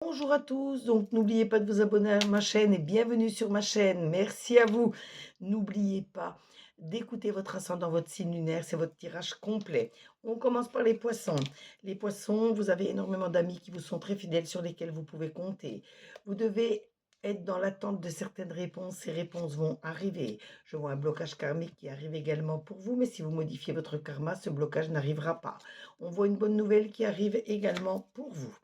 Bonjour à tous, donc n'oubliez pas de vous abonner à ma chaîne et bienvenue sur ma chaîne. Merci à vous. N'oubliez pas d'écouter votre ascendant, votre signe lunaire, c'est votre tirage complet. On commence par les poissons. Les poissons, vous avez énormément d'amis qui vous sont très fidèles sur lesquels vous pouvez compter. Vous devez être dans l'attente de certaines réponses. Ces réponses vont arriver. Je vois un blocage karmique qui arrive également pour vous, mais si vous modifiez votre karma, ce blocage n'arrivera pas. On voit une bonne nouvelle qui arrive également pour vous.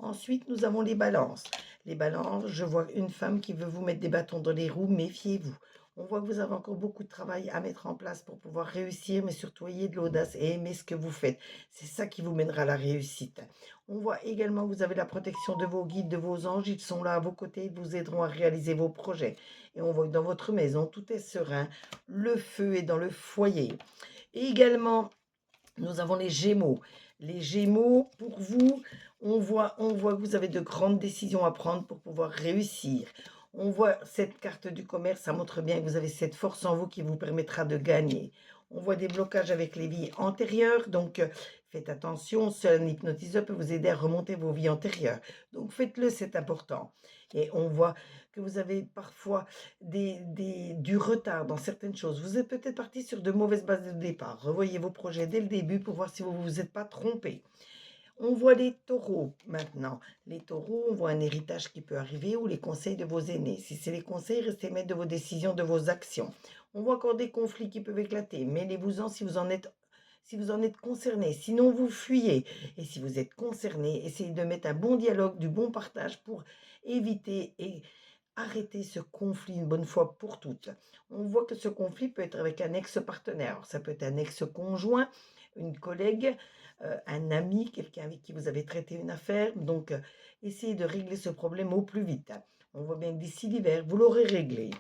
Ensuite, nous avons les balances. Les balances, je vois une femme qui veut vous mettre des bâtons dans les roues, méfiez-vous. On voit que vous avez encore beaucoup de travail à mettre en place pour pouvoir réussir, mais surtout ayez de l'audace et aimez ce que vous faites. C'est ça qui vous mènera à la réussite. On voit également que vous avez la protection de vos guides, de vos anges. Ils sont là à vos côtés, ils vous aideront à réaliser vos projets. Et on voit que dans votre maison, tout est serein. Le feu est dans le foyer. Et également, nous avons les Gémeaux. Les Gémeaux, pour vous, on voit que vous avez de grandes décisions à prendre pour pouvoir réussir. On voit cette carte du commerce, ça montre bien que vous avez cette force en vous qui vous permettra de gagner. On voit des blocages avec les vies antérieures, donc faites attention, seul un hypnotiseur peut vous aider à remonter vos vies antérieures. Donc faites-le, c'est important. Et on voit que vous avez parfois du retard dans certaines choses. Vous êtes peut-être parti sur de mauvaises bases de départ. Revoyez vos projets dès le début pour voir si vous ne vous êtes pas trompé. On voit les taureaux maintenant. Les taureaux, on voit un héritage qui peut arriver ou les conseils de vos aînés. Si c'est les conseils, restez maître de vos décisions, de vos actions. On voit encore des conflits qui peuvent éclater. Mêlez-vous-en si vous en êtes concerné. Sinon, vous fuyez. Et si vous êtes concerné, essayez de mettre un bon dialogue, du bon partage pour éviter et arrêter ce conflit une bonne fois pour toutes. On voit que ce conflit peut être avec un ex-partenaire. Ça peut être un ex-conjoint, une collègue, un ami, quelqu'un avec qui vous avez traité une affaire. Donc, essayez de régler ce problème au plus vite. On voit bien que d'ici l'hiver, vous l'aurez réglé.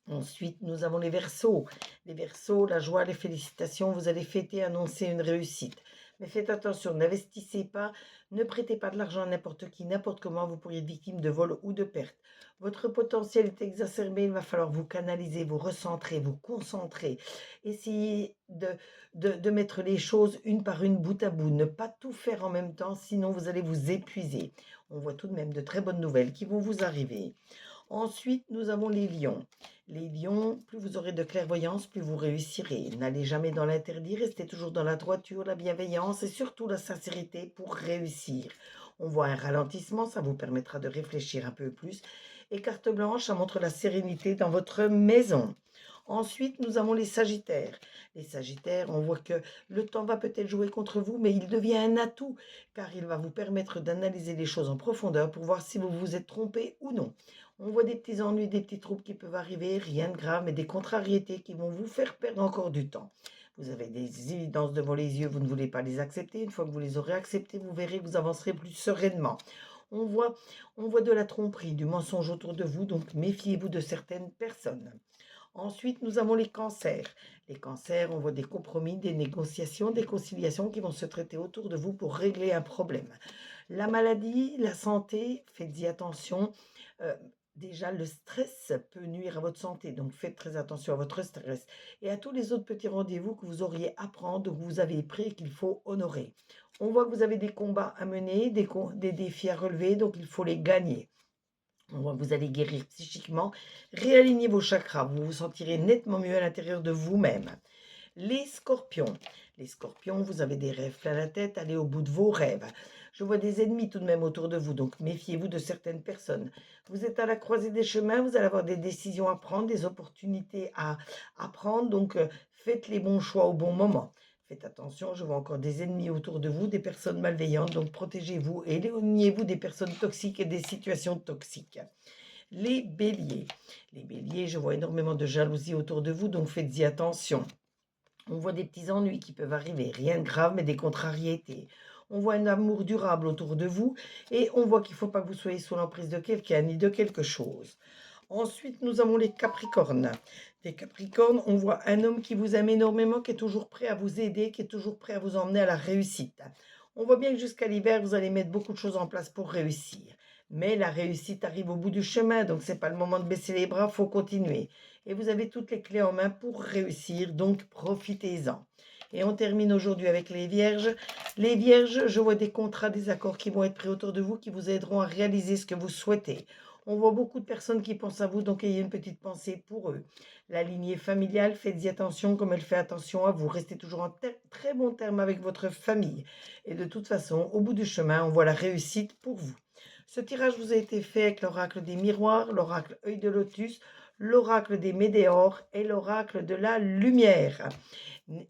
Ensuite, nous avons les Verseaux. Les Verseaux, la joie, les félicitations, vous allez fêter, annoncer une réussite. Mais faites attention, n'investissez pas, ne prêtez pas de l'argent à n'importe qui, n'importe comment, vous pourriez être victime de vol ou de perte. Votre potentiel est exacerbé, il va falloir vous canaliser, vous recentrer, vous concentrer. Essayez de mettre les choses une par une, bout à bout, ne pas tout faire en même temps, sinon vous allez vous épuiser. On voit tout de même de très bonnes nouvelles qui vont vous arriver. Ensuite, nous avons les lions. Les lions, plus vous aurez de clairvoyance, plus vous réussirez. N'allez jamais dans l'interdit, restez toujours dans la droiture, la bienveillance et surtout la sincérité pour réussir. On voit un ralentissement, ça vous permettra de réfléchir un peu plus. Et carte blanche, ça montre la sérénité dans votre maison. Ensuite, nous avons les Sagittaires. Les Sagittaires, on voit que le temps va peut-être jouer contre vous, mais il devient un atout, car il va vous permettre d'analyser les choses en profondeur pour voir si vous vous êtes trompé ou non. On voit des petits ennuis, des petits troubles qui peuvent arriver, rien de grave, mais des contrariétés qui vont vous faire perdre encore du temps. Vous avez des évidences devant les yeux, vous ne voulez pas les accepter. Une fois que vous les aurez acceptées, vous verrez que vous avancerez plus sereinement. On voit, on voit de la tromperie, du mensonge autour de vous, donc méfiez-vous de certaines personnes. Ensuite, nous avons les cancers. Les cancers, on voit des compromis, des négociations, des conciliations qui vont se traiter autour de vous pour régler un problème. La maladie, la santé, faites-y attention. Euh, Déjà, le stress peut nuire à votre santé, donc faites très attention à votre stress et à tous les autres petits rendez-vous que vous auriez à prendre ou que vous avez pris et qu'il faut honorer. On voit que vous avez des combats à mener, des défis à relever, donc il faut les gagner. On voit que vous allez guérir psychiquement, réaligner vos chakras, vous vous sentirez nettement mieux à l'intérieur de vous-même. Les scorpions. Les scorpions, vous avez des rêves plein la tête, allez au bout de vos rêves. Je vois des ennemis tout de même autour de vous, donc méfiez-vous de certaines personnes. Vous êtes à la croisée des chemins, vous allez avoir des décisions à prendre, des opportunités à prendre, donc faites les bons choix au bon moment. Faites attention, je vois encore des ennemis autour de vous, des personnes malveillantes, donc protégez-vous et éloignez-vous des personnes toxiques et des situations toxiques. Les béliers. Les béliers, je vois énormément de jalousie autour de vous, donc faites-y attention. On voit des petits ennuis qui peuvent arriver, rien de grave, mais des contrariétés. On voit un amour durable autour de vous et on voit qu'il ne faut pas que vous soyez sous l'emprise de quelqu'un ni de quelque chose. Ensuite, nous avons les Capricornes. Les Capricornes, on voit un homme qui vous aime énormément, qui est toujours prêt à vous aider, qui est toujours prêt à vous emmener à la réussite. On voit bien que jusqu'à l'hiver, vous allez mettre beaucoup de choses en place pour réussir. Mais la réussite arrive au bout du chemin, donc ce n'est pas le moment de baisser les bras, il faut continuer. Et vous avez toutes les clés en main pour réussir, donc profitez-en. Et on termine aujourd'hui avec les vierges. Les vierges, je vois des contrats, des accords qui vont être pris autour de vous, qui vous aideront à réaliser ce que vous souhaitez. On voit beaucoup de personnes qui pensent à vous, donc ayez une petite pensée pour eux. La lignée familiale, faites-y attention comme elle fait attention à vous. Restez toujours en très bon terme avec votre famille. Et de toute façon, au bout du chemin, on voit la réussite pour vous. Ce tirage vous a été fait avec l'oracle des miroirs, l'oracle œil de lotus, l'oracle des météores et l'oracle de la lumière.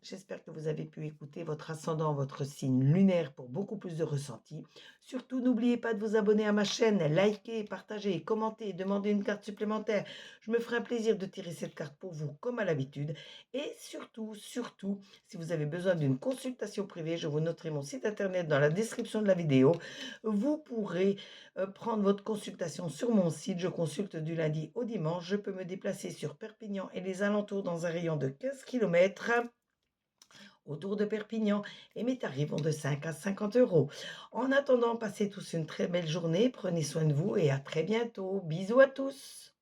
J'espère que vous avez pu écouter votre ascendant, votre signe lunaire pour beaucoup plus de ressenti. Surtout, n'oubliez pas de vous abonner à ma chaîne, liker, partager, commenter, demander une carte supplémentaire. Je me ferai un plaisir de tirer cette carte pour vous comme à l'habitude. Et surtout, si vous avez besoin d'une consultation privée, je vous noterai mon site internet dans la description de la vidéo. Vous pourrez prendre votre consultation sur mon site. Je consulte du lundi au dimanche. Je peux me déplacer sur Perpignan et les alentours dans un rayon de 15 km autour de Perpignan et mes tarifs vont de 5 à 50 euros. En attendant, passez tous une très belle journée, prenez soin de vous et à très bientôt. Bisous à tous.